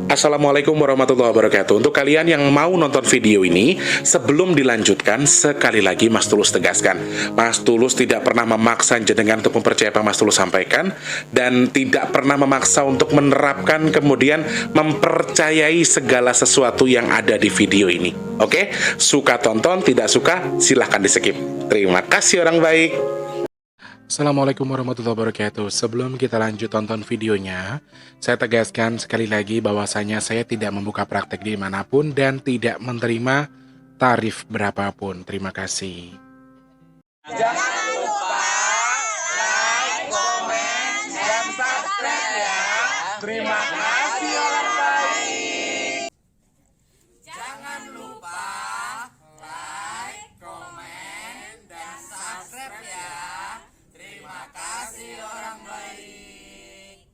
Assalamualaikum warahmatullahi wabarakatuh. Untuk kalian yang mau nonton video ini, sebelum dilanjutkan, sekali lagi Mas Tulus tegaskan, Mas Tulus tidak pernah memaksa jenengan untuk mempercayai apa Mas Tulus sampaikan, dan tidak pernah memaksa untuk menerapkan kemudian mempercayai segala sesuatu yang ada di video ini. Oke? Suka tonton, tidak suka silahkan di skip. Terima kasih orang baik. Assalamualaikum warahmatullahi wabarakatuh. Sebelum kita lanjut tonton videonya, saya tegaskan sekali lagi bahwasanya saya tidak membuka praktek dimanapun dan tidak menerima tarif berapapun. Terima kasih. Jangan lupa like, komen, dan subscribe ya. Terima kasih orang baik. Jangan lupa like, komen, dan subscribe ya. Terima kasih orang baik.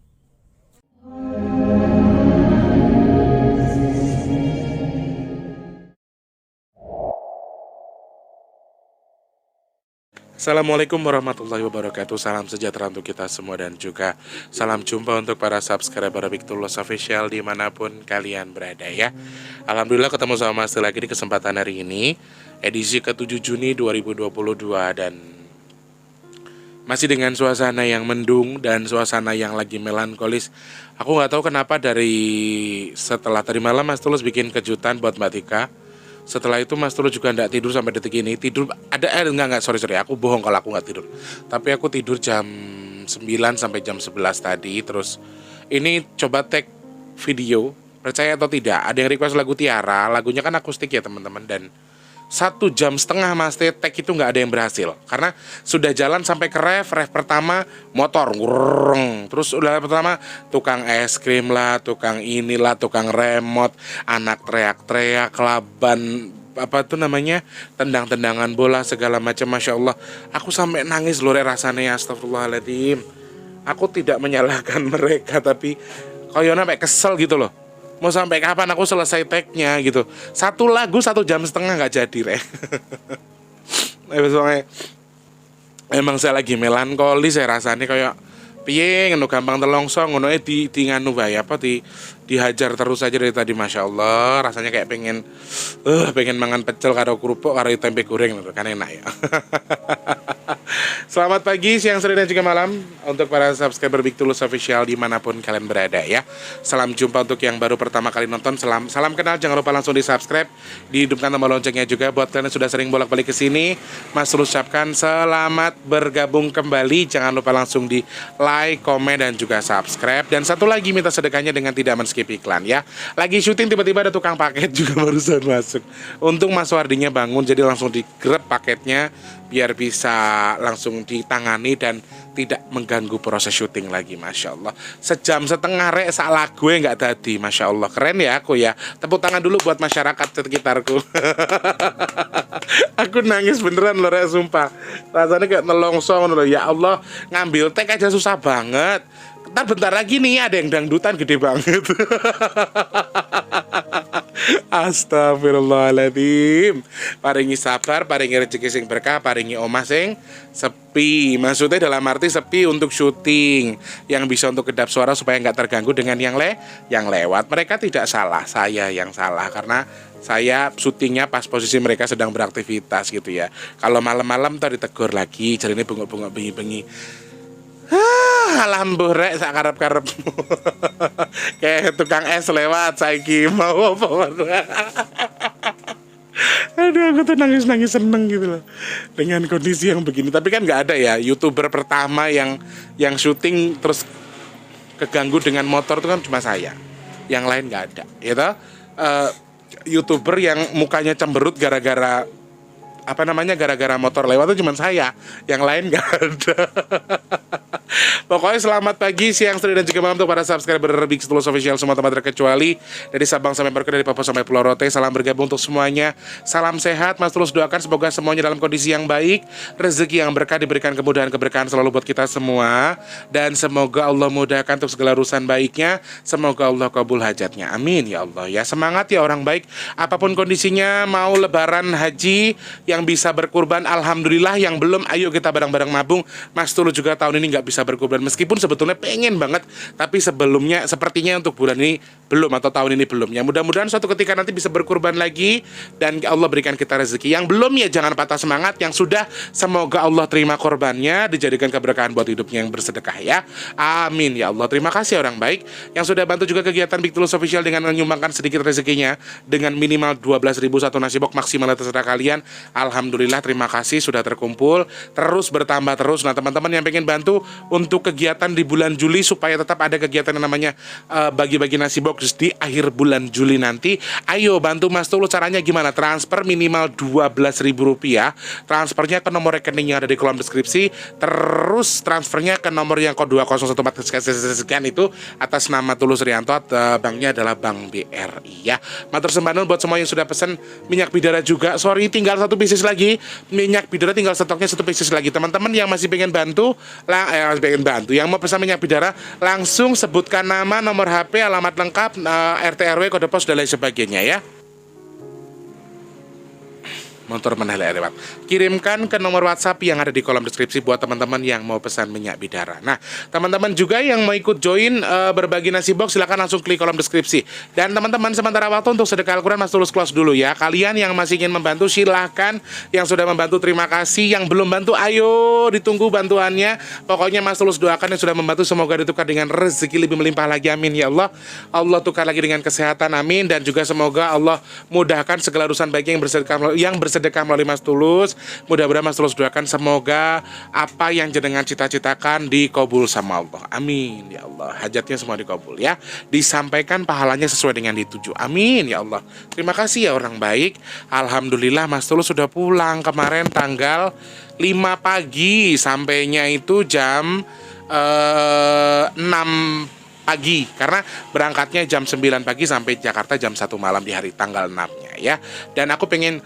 Assalamualaikum warahmatullahi wabarakatuh. Salam sejahtera untuk kita semua dan juga salam jumpa untuk para subscriber Big Tulus Official dimanapun kalian berada ya. Alhamdulillah ketemu sama Mas lagi di kesempatan hari ini, edisi ke-7 Juni 2022, dan masih dengan suasana yang mendung dan suasana yang lagi melankolis. Aku nggak tahu kenapa dari setelah tadi malam Mas Tulus bikin kejutan buat Mbak Tika. Setelah itu Mas Tulus juga nggak tidur sampai detik ini. Tidur ada enggak sorry aku bohong kalau aku nggak tidur. Tapi aku tidur jam 9 sampai jam 11 tadi. Terus ini coba tag video, percaya atau tidak, ada yang request lagu Tiara. Lagunya kan akustik ya teman-teman, dan 1,5 jam Mas tag itu nggak ada yang berhasil karena sudah jalan sampai ke ref pertama motor ngurung, terus udah pertama tukang es krim lah, tukang inilah, tukang remote, anak teriak-teriak, laban apa tuh namanya, tendang-tendangan bola segala macam. Masya Allah, aku sampai nangis loh rasanya, astagfirullahaladzim. Aku tidak menyalahkan mereka, tapi koyona sampai kesel gitu loh. Mau sampai kapan aku selesai tag-nya gitu. Satu lagu 1,5 jam nggak jadi reh. Emang saya lagi melankolis, saya rasanya kayak piye ngono, gampang telongso ngono di nganu bae apa dihajar terus aja dari tadi. Masya Allah, rasanya kayak pengen mangan pecel karo kerupuk karo tempe goreng gitu kan, enak ya. Selamat pagi, siang, sore, dan juga malam untuk para subscriber Big Tulus Official dimanapun kalian berada ya. Salam jumpa untuk yang baru pertama kali nonton, salam kenal, jangan lupa langsung di subscribe, dihidupkan tombol loncengnya juga. Buat kalian yang sudah sering bolak-balik ke sini, Mas Tulus ucapkan selamat bergabung kembali. Jangan lupa langsung di like, komen, dan juga subscribe. Dan satu lagi, minta sedekahnya dengan tidak men-skip iklan ya. Lagi syuting tiba-tiba ada tukang paket juga barusan masuk. Untung Mas Wardinya bangun, jadi langsung digrab paketnya biar bisa langsung ditangani dan tidak mengganggu proses syuting lagi. Masya Allah, 1,5 jam rek salah gue nggak tadi. Masya Allah, keren ya aku ya. Tepuk tangan dulu buat masyarakat sekitarku. Aku nangis beneran loh rek, sumpah. Rasanya kayak nelongso loh. Ya Allah, ngambil tag aja susah banget. Ntar bentar lagi nih ada yang dangdutan gede banget. Astagfirullahaladzim. Paringi sabar, paringi rezeki sing berkah, paringi omah sing sepi. Maksudnya dalam arti sepi untuk syuting, yang bisa untuk kedap suara supaya nggak terganggu dengan yang lewat. Mereka tidak salah, saya yang salah karena saya syutingnya pas posisi mereka sedang beraktivitas gitu ya. Kalau malam-malam tadi ditegur lagi, jarine bengok-bengok bengi-bengi. Alhamdulillah sak karep-karepmu. Kayak tukang es lewat saiki mau apa. Aduh, aku tuh nangis-nangis seneng gitu loh dengan kondisi yang begini. Tapi kan nggak ada ya YouTuber pertama yang syuting terus keganggu dengan motor itu kan cuma saya. Yang lain nggak ada. Gitu. YouTuber yang mukanya cemberut gara-gara gara-gara motor lewat itu cuma saya, yang lain nggak ada. Pokoknya selamat pagi, siang, sore, dan juga malam untuk para subscriber Big Tulus Official semua tempat terkecuali, dari Sabang sampai Merauke, dari Papua sampai Pulau Rote. Salam bergabung untuk semuanya. Salam sehat, Mas Tulus doakan semoga semuanya dalam kondisi yang baik, rezeki yang berkah, diberikan kemudahan-keberkahan selalu buat kita semua, dan semoga Allah mudahkan untuk segala urusan baiknya. Semoga Allah kabul hajatnya, amin ya Allah ya. Semangat ya orang baik, apapun kondisinya. Mau lebaran haji, yang bisa berkurban alhamdulillah, yang belum ayo kita bareng-bareng nabung. Mas Tulus juga tahun ini nggak bisa berkurban, meskipun sebetulnya pengen banget, tapi sebelumnya sepertinya untuk bulan ini belum, atau tahun ini belum. Ya mudah-mudahan suatu ketika nanti bisa berkurban lagi dan Allah berikan kita rezeki. Yang belum ya jangan patah semangat, yang sudah semoga Allah terima korbannya, dijadikan keberkahan buat hidupnya yang bersedekah ya. Amin ya Allah. Terima kasih orang baik yang sudah bantu juga kegiatan Big Tulus Official dengan menyumbangkan sedikit rezekinya dengan minimal 12.000 satu nasi box, maksimal terserah kalian. Alhamdulillah, terima kasih sudah terkumpul, terus bertambah terus. Nah teman-teman yang pengen bantu untuk kegiatan di bulan Juli supaya tetap ada kegiatan yang namanya bagi-bagi nasi box di akhir bulan Juli nanti, ayo bantu Mas Tulus. Caranya gimana? Transfer minimal Rp12.000, transfernya ke nomor rekening yang ada di kolom deskripsi, terus transfernya ke nomor yang kode 2014 sekian itu atas nama Tulus Rianto, banknya adalah Bank BRI ya. Matur sembah nuwun buat semua yang sudah pesan minyak bidara juga. Sorry tinggal satu pieces lagi, minyak bidara tinggal stoknya satu pieces lagi. Teman-teman yang masih pengen bantu, yang mau pesan minyak bidara langsung sebutkan nama, nomor HP, alamat lengkap, RT RW, kode pos dan lain sebagainya ya. Motor menelek lewat. Kirimkan ke nomor WhatsApp yang ada di kolom deskripsi buat teman-teman yang mau pesan minyak bidara. Nah, teman-teman juga yang mau ikut join berbagi nasi box, silakan langsung klik kolom deskripsi. Dan teman-teman sementara waktu untuk sedekah Al-Quran Mas Tulus close dulu ya. Kalian yang masih ingin membantu silahkan, yang sudah membantu terima kasih, yang belum bantu ayo ditunggu bantuannya. Pokoknya Mas Tulus doakan yang sudah membantu semoga ditukar dengan rezeki lebih melimpah lagi, amin ya Allah. Allah tukar lagi dengan kesehatan, amin. Dan juga semoga Allah mudahkan segala urusan baik yang bersedekah melalui Mas Tulus. Mudah-mudahan Mas Tulus doakan semoga apa yang jenengan cita-citakan dikabul sama Allah, amin ya Allah. Hajatnya semua dikabul ya, disampaikan pahalanya sesuai dengan dituju, amin ya Allah. Terima kasih ya orang baik. Alhamdulillah Mas Tulus sudah pulang kemarin tanggal 5 pagi, sampainya itu jam 6 pagi karena berangkatnya jam 9 pagi sampai Jakarta jam 1 malam di hari tanggal 6-nya ya. Dan aku pengen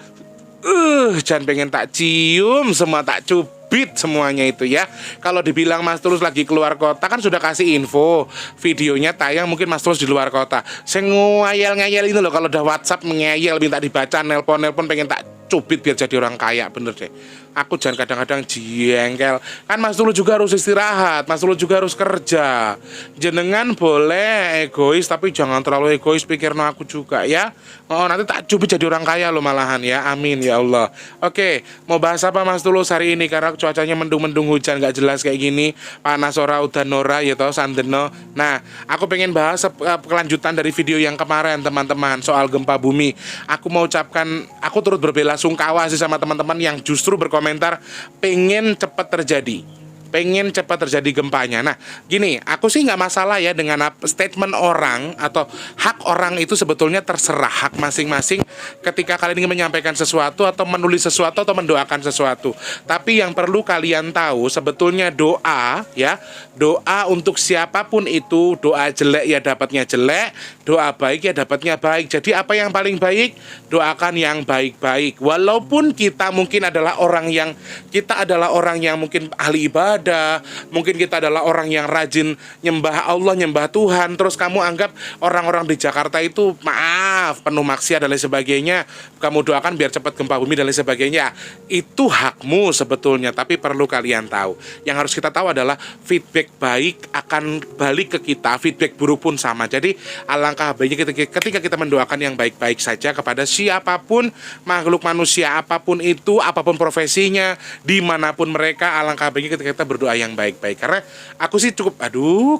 jangan pengen tak cium semua, tak cubit semuanya itu ya. Kalau dibilang Mas Tulus lagi keluar kota kan sudah kasih info, videonya tayang mungkin Mas Tulus di luar kota. Saya ngeyel-ngeyel ini loh, kalau udah WhatsApp ngeyel minta dibaca, nelpon pengen tak cubit biar jadi orang kaya, bener deh. Aku jangan kadang-kadang jengkel. Kan Mas Tulus juga harus istirahat, Mas Tulus juga harus kerja. Jenengan boleh egois tapi jangan terlalu egois, pikirno aku juga ya. Oh nanti tak cubit jadi orang kaya lo malahan ya, amin ya Allah. Oke, mau bahas apa Mas Tulus hari ini? Karena cuacanya mendung-mendung, hujan gak jelas kayak gini, panas ora udan ora ya toh sandeno. Nah, aku pengen bahas kelanjutan dari video yang kemarin teman-teman soal gempa bumi. Aku mau ucapkan, aku turut berbela-sungkawa sih sama teman-teman yang justru berkomentar pengen cepat terjadi gempanya. Nah, gini, aku sih nggak masalah ya dengan statement orang atau hak orang itu sebetulnya terserah, hak masing-masing ketika kalian ingin menyampaikan sesuatu atau menulis sesuatu atau mendoakan sesuatu. Tapi yang perlu kalian tahu sebetulnya doa ya, doa untuk siapapun itu, doa jelek ya dapatnya jelek, doa baik ya dapatnya baik. Jadi apa yang paling baik? Doakan yang baik-baik. Walaupun kita mungkin adalah orang yang mungkin ahli ibadah, mungkin kita adalah orang yang rajin nyembah Allah, nyembah Tuhan, terus kamu anggap orang-orang di Jakarta itu maaf penuh maksiat dan lain sebagainya, kamu doakan biar cepat gempa bumi dan lain sebagainya. Itu hakmu sebetulnya, tapi perlu kalian tahu, yang harus kita tahu adalah feedback baik akan balik ke kita, feedback buruk pun sama. Jadi alangkah baiknya ketika kita mendoakan yang baik-baik saja kepada siapapun makhluk manusia, apapun itu, apapun profesinya, dimanapun mereka, alangkah baiknya ketika kita berdoa yang baik-baik. Karena aku sih cukup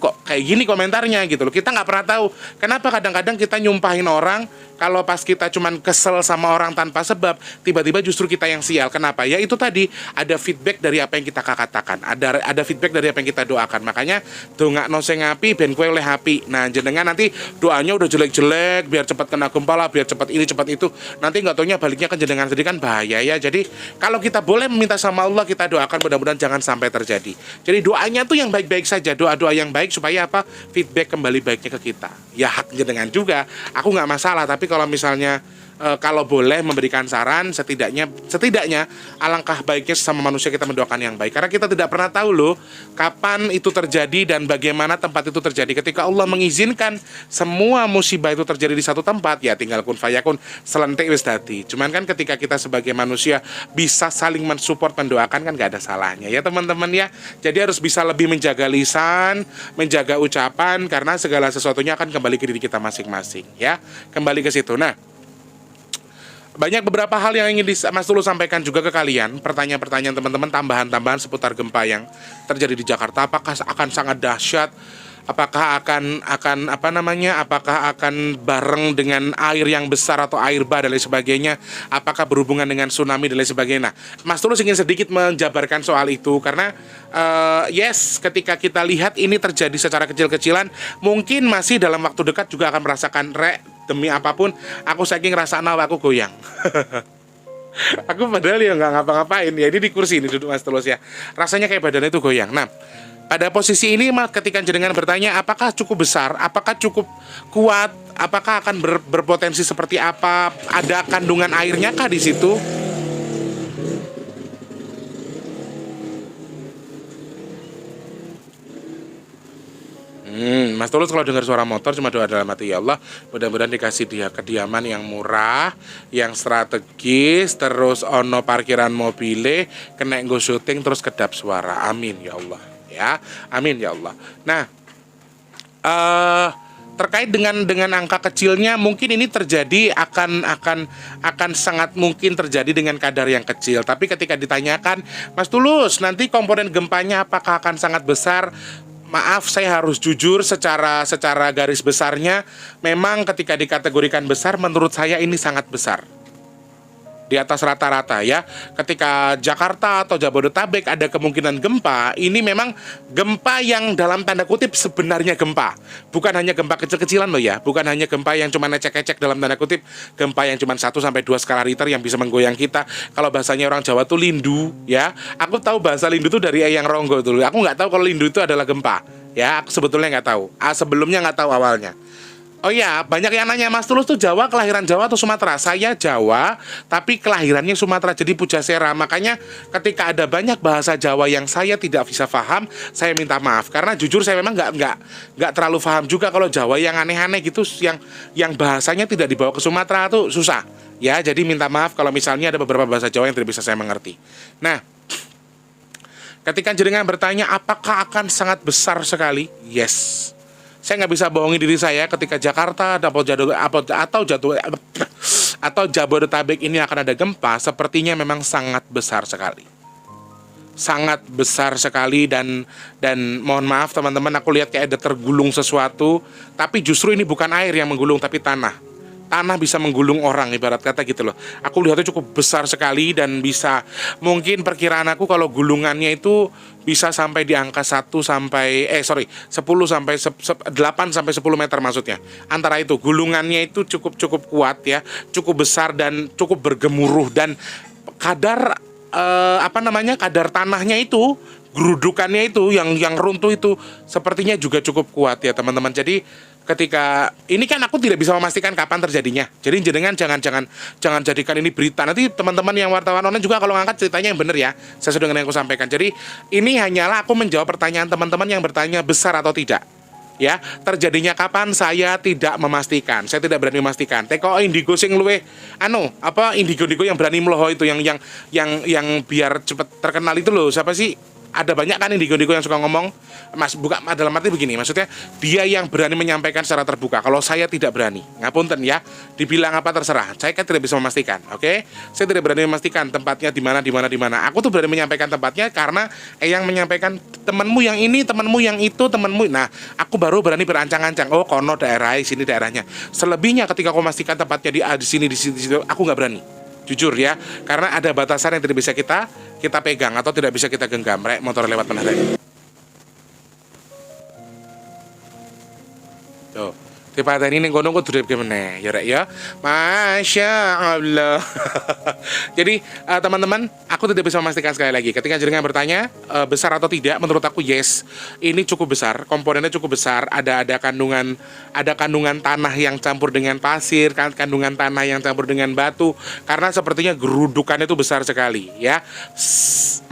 kok kayak gini komentarnya gitu loh. Kita nggak pernah tahu kenapa kadang-kadang kita nyumpahin orang, kalau pas kita cuman kesel sama orang tanpa sebab, tiba-tiba justru kita yang sial. Kenapa? Ya itu tadi, ada feedback dari apa yang kita katakan, ada feedback dari apa yang kita doakan. Makanya dongakno sing api ben kowe oleh api. Nah, jenengan nanti doanya udah jelek-jelek biar cepat kena gempa lah, biar cepat ini cepat itu, nanti nggak taunya baliknya ke jenengan sendiri, kan bahaya ya. Jadi kalau kita boleh meminta sama Allah, kita doakan mudah-mudahan jangan sampai terjadi. Jadi doanya tuh yang baik-baik saja, doa-doa yang baik supaya apa? Feedback kembali baiknya ke kita. Ya hak jenengan juga, aku nggak masalah. Tapi kalau misalnya kalau boleh memberikan saran, setidaknya alangkah baiknya sesama manusia kita mendoakan yang baik, karena kita tidak pernah tahu loh kapan itu terjadi dan bagaimana tempat itu terjadi. Ketika Allah mengizinkan semua musibah itu terjadi di satu tempat, ya tinggal kun fayakun, selentik wis dadi. Cuman kan ketika kita sebagai manusia bisa saling mensupport, mendoakan, kan gak ada salahnya ya teman-teman ya. Jadi harus bisa lebih menjaga lisan, menjaga ucapan, karena segala sesuatunya akan kembali ke diri kita masing-masing ya. Kembali ke situ. Nah, banyak beberapa hal yang ingin Mas Tulus sampaikan juga ke kalian. Pertanyaan-pertanyaan teman-teman, tambahan-tambahan seputar gempa yang terjadi di Jakarta. Apakah akan sangat dahsyat? Apakah akan apakah akan bareng dengan air yang besar atau air bah dan lain sebagainya? Apakah berhubungan dengan tsunami dan lain sebagainya? Nah, Mas Tulus ingin sedikit menjabarkan soal itu karena yes, ketika kita lihat ini terjadi secara kecil-kecilan, mungkin masih dalam waktu dekat juga akan merasakan demi apapun, aku saking rasa aku goyang. Aku padahal ya nggak ngapa-ngapain ya, ini di kursi ini duduk Mas Tulus ya. Rasanya kayak badannya itu goyang. Nah, pada posisi ini ketika jenengan bertanya apakah cukup besar, apakah cukup kuat, apakah akan berpotensi seperti apa, ada kandungan airnya kah di situ? Mas Tulus kalau dengar suara motor cuma doa dalam hati, ya Allah mudah-mudahan dikasih dia kediaman yang murah, yang strategis, terus ono parkiran mobile, kena nggo syuting terus kedap suara. Amin ya Allah ya. Amin ya Allah. Nah, terkait dengan angka kecilnya, mungkin ini terjadi akan sangat mungkin terjadi dengan kadar yang kecil. Tapi ketika ditanyakan, Mas Tulus, nanti komponen gempanya apakah akan sangat besar? Maaf, saya harus jujur secara garis besarnya, memang ketika dikategorikan besar, menurut saya ini sangat besar. Di atas rata-rata ya. Ketika Jakarta atau Jabodetabek ada kemungkinan gempa, ini memang gempa yang dalam tanda kutip sebenarnya gempa. Bukan hanya gempa kecil-kecilan loh ya. Bukan hanya gempa yang cuma ecek-ecek dalam tanda kutip. Gempa yang cuma 1-2 skala Richter yang bisa menggoyang kita. Kalau bahasanya orang Jawa tuh lindu ya. Aku tahu bahasa lindu tuh dari Eyang Ronggo dulu. Aku nggak tahu kalau lindu itu adalah gempa. Ya, aku sebetulnya nggak tahu. Sebelumnya nggak tahu awalnya. Oh iya, banyak yang nanya, Mas Tulus tuh Jawa, kelahiran Jawa atau Sumatera? Saya Jawa, tapi kelahirannya Sumatera, jadi Pujasera. Makanya ketika ada banyak bahasa Jawa yang saya tidak bisa paham, saya minta maaf. Karena jujur saya memang nggak terlalu paham juga kalau Jawa yang aneh-aneh gitu, yang bahasanya tidak dibawa ke Sumatera tuh susah. Ya, jadi minta maaf kalau misalnya ada beberapa bahasa Jawa yang tidak bisa saya mengerti. Nah, ketika jenengan bertanya apakah akan sangat besar sekali? Yes. Saya nggak bisa bohongin diri saya ketika Jakarta atau Jabodetabek ini akan ada gempa, sepertinya memang sangat besar sekali. Sangat besar sekali dan mohon maaf teman-teman, aku lihat kayak ada tergulung sesuatu, tapi justru ini bukan air yang menggulung tapi tanah. Tanah bisa menggulung orang, ibarat kata gitu loh. Aku lihatnya cukup besar sekali dan bisa, mungkin perkiraan aku kalau gulungannya itu bisa sampai di angka 10 sampai 8 sampai 10 meter maksudnya. Antara itu gulungannya itu cukup kuat ya, cukup besar dan cukup bergemuruh, dan kadar kadar tanahnya itu, gerudukannya itu yang runtuh itu sepertinya juga cukup kuat ya teman-teman. Jadi ketika ini kan aku tidak bisa memastikan kapan terjadinya. Jadi jangan jadikan ini berita. Nanti teman-teman yang wartawan online juga kalau ngangkat ceritanya yang benar ya, sesuai dengan yang aku sampaikan. Jadi ini hanyalah aku menjawab pertanyaan teman-teman yang bertanya besar atau tidak. Ya, terjadinya kapan saya tidak memastikan. Saya tidak berani memastikan. Teko indigo sing luwe indigo yang berani meloho itu yang biar cepat terkenal itu loh. Siapa sih? Ada banyak kan indigo-indigo yang suka ngomong, Mas, bukan dalam arti begini, maksudnya dia yang berani menyampaikan secara terbuka. Kalau saya tidak berani, ngapunten ya, dibilang apa terserah. Saya kan tidak bisa memastikan, oke? Saya tidak berani memastikan tempatnya di mana. Aku tuh berani menyampaikan tempatnya karena yang menyampaikan temanmu yang ini, temanmu yang itu, temanmu. Nah, aku baru berani berancang-ancang. Oh, kono daerah, sini daerahnya. Selebihnya ketika aku memastikan tempatnya di sini, aku nggak berani. Jujur ya, karena ada batasan yang tidak bisa kita pegang atau tidak bisa kita genggam. Rek, motor lewat mana, Rek? Tuh, dipateni ning kono kudu duripke meneh ya rek ya. Masya Allah. Jadi teman-teman, aku tidak bisa memastikan sekali lagi ketika jenengan bertanya besar atau tidak, menurut aku yes. Ini cukup besar, komponennya cukup besar. Ada kandungan tanah yang campur dengan pasir, kandungan tanah yang campur dengan batu, karena sepertinya gerudukan itu besar sekali ya.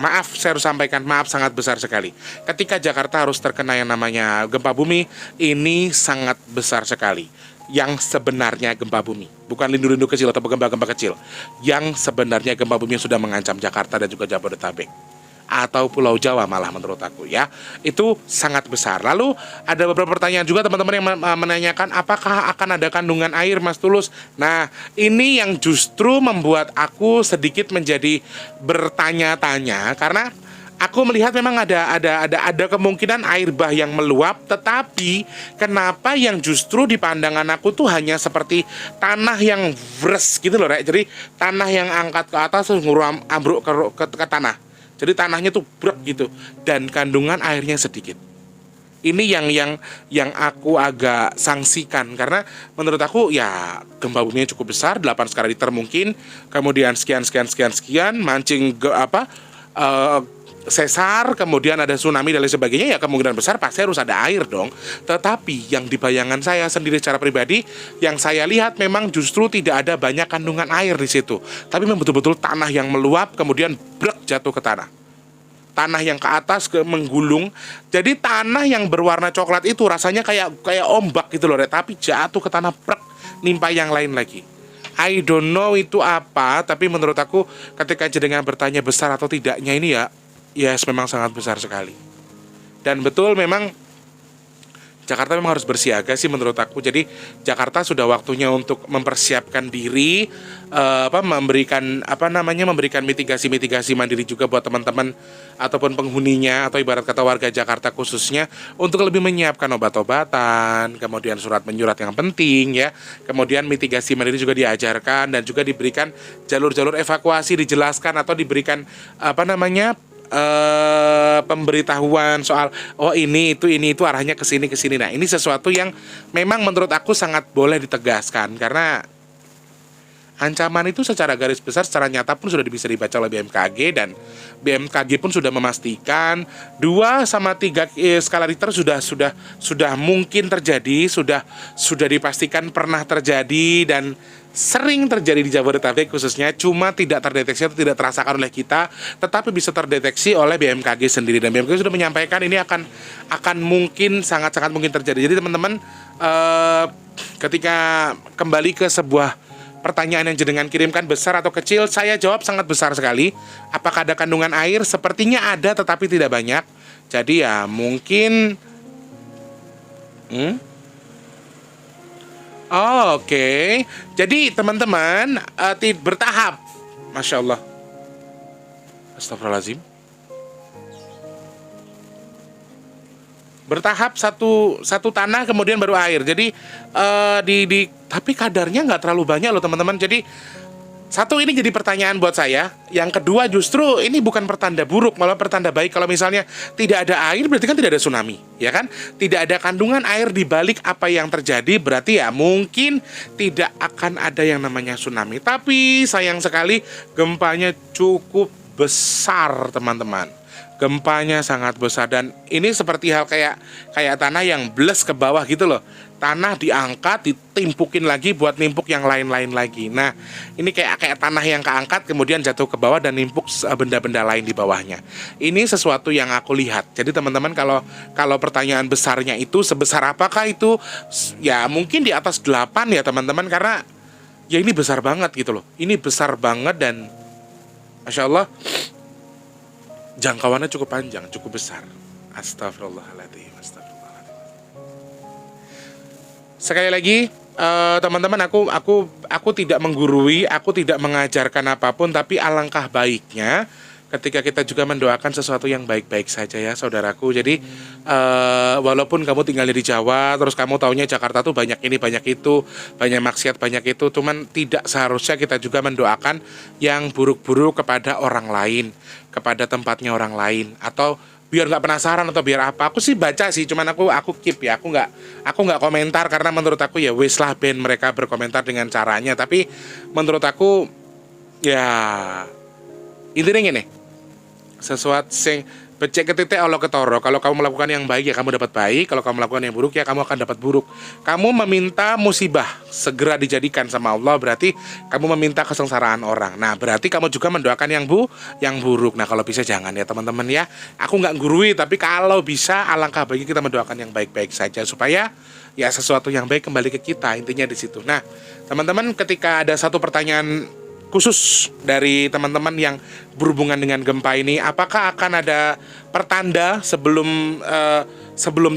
Maaf saya harus sampaikan, maaf sangat besar sekali. Ketika Jakarta harus terkena yang namanya gempa bumi, ini sangat besar sekali. Yang sebenarnya gempa bumi, bukan lindu-lindu kecil atau gempa-gempa kecil. Yang sebenarnya gempa bumi yang sudah mengancam Jakarta dan juga Jabodetabek atau Pulau Jawa malah menurut aku ya. Itu sangat besar. Lalu ada beberapa pertanyaan juga teman-teman yang menanyakan apakah akan ada kandungan air Mas Tulus. Nah, ini yang justru membuat aku sedikit menjadi bertanya-tanya karena aku melihat memang ada kemungkinan air bah yang meluap, tetapi kenapa yang justru di pandangan aku tuh hanya seperti tanah yang vres gitu loh, Rek. Jadi tanah yang angkat ke atas terus nguram ambruk ke tanah. Jadi tanahnya tuh brek gitu dan kandungan airnya sedikit. Ini yang aku agak sangsikan karena menurut aku ya gempa buminya cukup besar, 8 skala Richter mungkin, kemudian sekian mancing sesar, kemudian ada tsunami dan lain sebagainya, ya kemungkinan besar pasti harus ada air dong. Tetapi yang di bayangan saya sendiri secara pribadi, yang saya lihat memang justru tidak ada banyak kandungan air di situ. Tapi memang betul-betul tanah yang meluap, kemudian brek jatuh ke tanah. Tanah yang ke atas menggulung. Jadi tanah yang berwarna coklat itu rasanya kayak ombak gitu loh, tapi jatuh ke tanah brek, nimpa yang lain lagi. I don't know itu apa, tapi menurut aku ketika jenengan bertanya besar atau tidaknya ini ya, yes, memang sangat besar sekali. Dan betul memang Jakarta memang harus bersiaga sih menurut aku. Jadi Jakarta sudah waktunya untuk mempersiapkan diri, memberikan mitigasi mandiri juga buat teman-teman ataupun penghuninya atau ibarat kata warga Jakarta khususnya untuk lebih menyiapkan obat-obatan, kemudian surat menyurat yang penting ya. Kemudian mitigasi mandiri juga diajarkan dan juga diberikan jalur-jalur evakuasi, dijelaskan atau diberikan pemberitahuan soal ini itu arahnya ke sini. Nah, ini sesuatu yang memang menurut aku sangat boleh ditegaskan karena ancaman itu secara garis besar, secara nyata pun sudah bisa dibaca oleh BMKG dan BMKG pun sudah memastikan 2 sama 3 skala Richter sudah mungkin terjadi, sudah dipastikan pernah terjadi dan sering terjadi di Jabodetabek khususnya, cuma tidak terdeteksi atau tidak terasakan oleh kita, tetapi bisa terdeteksi oleh BMKG sendiri dan BMKG sudah menyampaikan ini akan mungkin sangat-sangat mungkin terjadi. Jadi teman-teman, ketika kembali ke sebuah pertanyaan yang jenengan kirimkan besar atau kecil, saya jawab sangat besar sekali. Apakah ada kandungan air? Sepertinya ada tetapi tidak banyak. Jadi ya mungkin Oke. Jadi teman-teman bertahap. Masya Allah. Astagfirullahaladzim. Bertahap satu tanah kemudian baru air. Jadi tapi kadarnya nggak terlalu banyak loh teman-teman. Jadi satu, ini jadi pertanyaan buat saya. Yang kedua, justru ini bukan pertanda buruk, malah pertanda baik. Kalau misalnya tidak ada air, berarti kan tidak ada tsunami, ya kan? Tidak ada kandungan air di balik apa yang terjadi, berarti ya mungkin tidak akan ada yang namanya tsunami. Tapi sayang sekali gempanya cukup besar, teman-teman. Gempanya sangat besar dan ini seperti hal kayak tanah yang bles ke bawah gitu loh. Tanah diangkat, ditimpukin lagi buat nimpuk yang lain-lain lagi. Nah, ini kayak tanah yang keangkat kemudian jatuh ke bawah dan nimpuk benda-benda lain di bawahnya. Ini sesuatu yang aku lihat. Jadi teman-teman, kalau pertanyaan besarnya itu sebesar apakah itu? Ya mungkin di atas 8 ya teman-teman, karena ya ini besar banget gitu loh. Ini besar banget dan Masya Allah, jangkauannya cukup panjang, cukup besar. Astagfirullahaladzim. Sekali lagi, teman-teman, aku tidak menggurui, aku tidak mengajarkan apapun, tapi alangkah baiknya ketika kita juga mendoakan sesuatu yang baik-baik saja ya saudaraku. Jadi walaupun kamu tinggalnya di Jawa, terus kamu taunya Jakarta tuh banyak ini, banyak itu, banyak maksiat, banyak itu, cuman tidak seharusnya kita juga mendoakan yang buruk-buruk kepada orang lain, kepada tempatnya orang lain, atau biar nggak penasaran atau biar apa. Aku sih baca sih, cuman aku keep ya, aku nggak komentar karena menurut aku ya wis lah ben mereka berkomentar dengan caranya. Tapi menurut aku ya intinya gini, sesuatu sing becek ketitik Allah ketoro. Kalau kamu melakukan yang baik ya kamu dapat baik, kalau kamu melakukan yang buruk ya kamu akan dapat buruk. Kamu meminta musibah segera dijadikan sama Allah, berarti kamu meminta kesengsaraan orang. Nah berarti kamu juga mendoakan yang buruk. Nah kalau bisa jangan ya teman-teman ya. Aku nggak gurui, tapi kalau bisa alangkah baiknya kita mendoakan yang baik-baik saja supaya ya sesuatu yang baik kembali ke kita, intinya di situ. Nah teman-teman, ketika ada satu pertanyaan khusus dari teman-teman yang berhubungan dengan gempa ini, apakah akan ada pertanda sebelum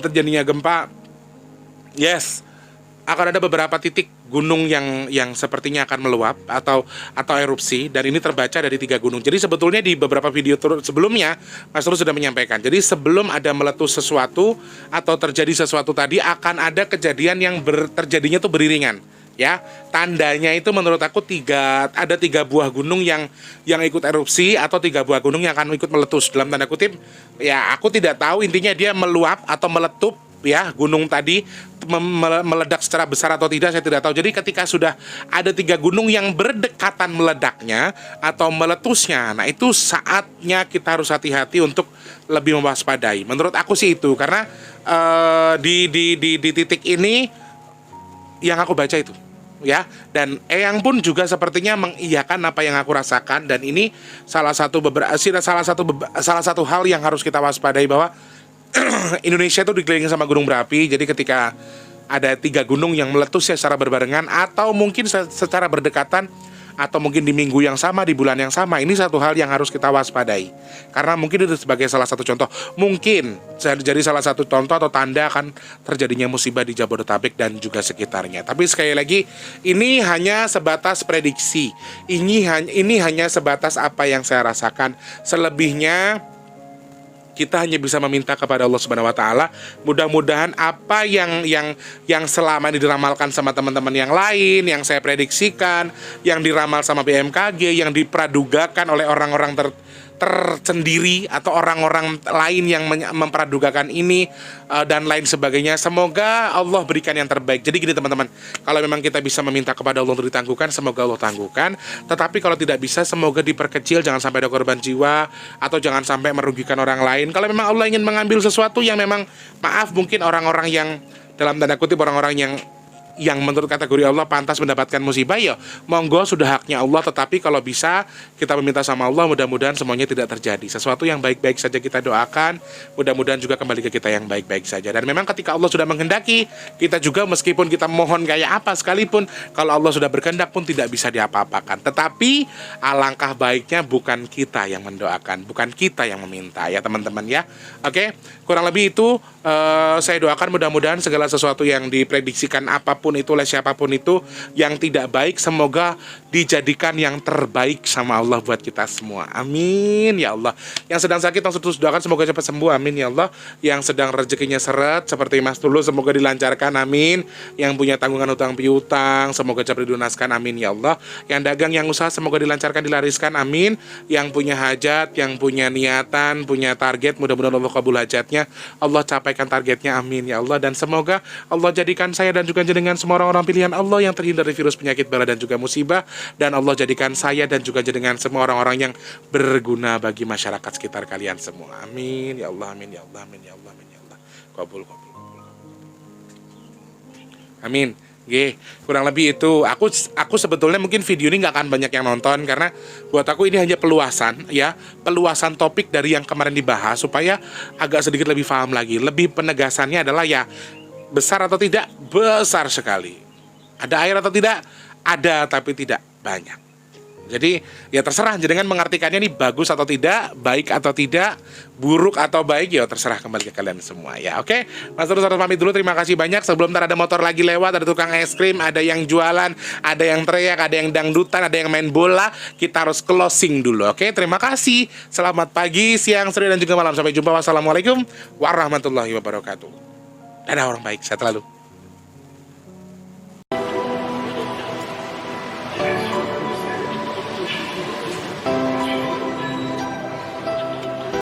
terjadinya gempa? Yes, akan ada beberapa titik gunung yang sepertinya akan meluap atau erupsi, dan ini terbaca dari 3 gunung. Jadi sebetulnya di beberapa video sebelumnya Mas Tulus sudah menyampaikan. Jadi sebelum ada meletus sesuatu atau terjadi sesuatu tadi, akan ada kejadian yang terjadinya tuh beriringan. Ya, tandanya itu menurut aku ada 3 buah gunung yang ikut erupsi atau 3 buah gunung yang akan ikut meletus dalam tanda kutip. Ya, aku tidak tahu intinya dia meluap atau meletup ya, gunung tadi meledak secara besar atau tidak saya tidak tahu. Jadi ketika sudah ada 3 gunung yang berdekatan meledaknya atau meletusnya, nah itu saatnya kita harus hati-hati untuk lebih mewaspadai. Menurut aku sih itu, karena di titik ini yang aku baca itu ya, dan Eyang pun juga sepertinya mengiyakan apa yang aku rasakan, dan ini salah satu hal yang harus kita waspadai, bahwa Indonesia itu dikelilingi sama gunung berapi. Jadi ketika ada 3 gunung yang meletus ya secara berbarengan atau mungkin secara berdekatan, atau mungkin di minggu yang sama, di bulan yang sama, ini satu hal yang harus kita waspadai. Karena mungkin itu sebagai salah satu contoh, mungkin jadi salah satu contoh atau tanda akan terjadinya musibah di Jabodetabek dan juga sekitarnya. Tapi sekali lagi, ini hanya sebatas prediksi. Ini hanya sebatas apa yang saya rasakan. Selebihnya kita hanya bisa meminta kepada Allah Subhanahu wa taala. Mudah-mudahan apa yang selama ini diramalkan sama teman-teman yang lain, yang saya prediksikan, yang diramal sama BMKG, yang dipradugakan oleh orang-orang tersendiri atau orang-orang lain yang mempradugakan ini dan lain sebagainya, semoga Allah berikan yang terbaik. Jadi gini teman-teman, kalau memang kita bisa meminta kepada Allah untuk ditangguhkan, semoga Allah tangguhkan. Tetapi kalau tidak bisa, semoga diperkecil, jangan sampai ada korban jiwa atau jangan sampai merugikan orang lain. Kalau memang Allah ingin mengambil sesuatu yang memang, maaf, mungkin orang-orang yang dalam tanda kutip orang-orang yang menurut kategori Allah pantas mendapatkan musibah, ya monggo, sudah haknya Allah. Tetapi kalau bisa kita meminta sama Allah, mudah-mudahan semuanya tidak terjadi. Sesuatu yang baik-baik saja kita doakan, mudah-mudahan juga kembali ke kita yang baik-baik saja. Dan memang ketika Allah sudah menghendaki, kita juga meskipun kita mohon kayak apa sekalipun, kalau Allah sudah berkehendak pun tidak bisa diapa-apakan. Tetapi alangkah baiknya bukan kita yang mendoakan, bukan kita yang meminta ya teman-teman ya. Oke, kurang lebih itu saya doakan mudah-mudahan segala sesuatu yang diprediksikan apapun itu oleh siapapun itu yang tidak baik, semoga dijadikan yang terbaik sama Allah buat kita semua. Amin ya Allah. Yang sedang sakit langsung terus doakan semoga cepat sembuh. Amin ya Allah. Yang sedang rezekinya seret seperti Mas Tulus, semoga dilancarkan. Amin. Yang punya tanggungan hutang piutang, semoga cepat dilunaskan. Amin ya Allah. Yang dagang, yang usaha, semoga dilancarkan, dilariskan. Amin. Yang punya hajat, yang punya niatan, punya target, mudah-mudahan Allah kabul hajatnya, Allah capaikan targetnya. Amin ya Allah. Dan semoga Allah jadikan saya dan juga jenengan semua orang-orang pilihan Allah yang terhindar dari virus, penyakit, bala dan juga musibah. Dan Allah jadikan saya dan juga jenengan semua orang-orang yang berguna bagi masyarakat sekitar kalian semua. Amin ya Allah, amin ya Allah, amin ya Allah, amin ya Allah. Kabul. Amin. Oke, kurang lebih itu. Aku sebetulnya mungkin video ini nggak akan banyak yang nonton, karena buat aku ini hanya peluasan topik dari yang kemarin dibahas, supaya agak sedikit lebih paham lagi. Lebih penegasannya adalah ya, besar atau tidak? Besar sekali. Ada air atau tidak? Ada, tapi tidak banyak. Jadi ya terserah jenengan mengartikannya ini bagus atau tidak, baik atau tidak, buruk atau baik, ya terserah kembali ke kalian semua ya. Oke, Mas Tulus harus pamit dulu. Terima kasih banyak. Sebelum ntar ada motor lagi lewat, ada tukang es krim, ada yang jualan, ada yang teriak, ada yang dangdutan, ada yang main bola, kita harus closing dulu. Oke, terima kasih. Selamat pagi, siang, sore dan juga malam. Sampai jumpa. Wassalamualaikum warahmatullahi wabarakatuh. Dadah orang baik, sehat selalu.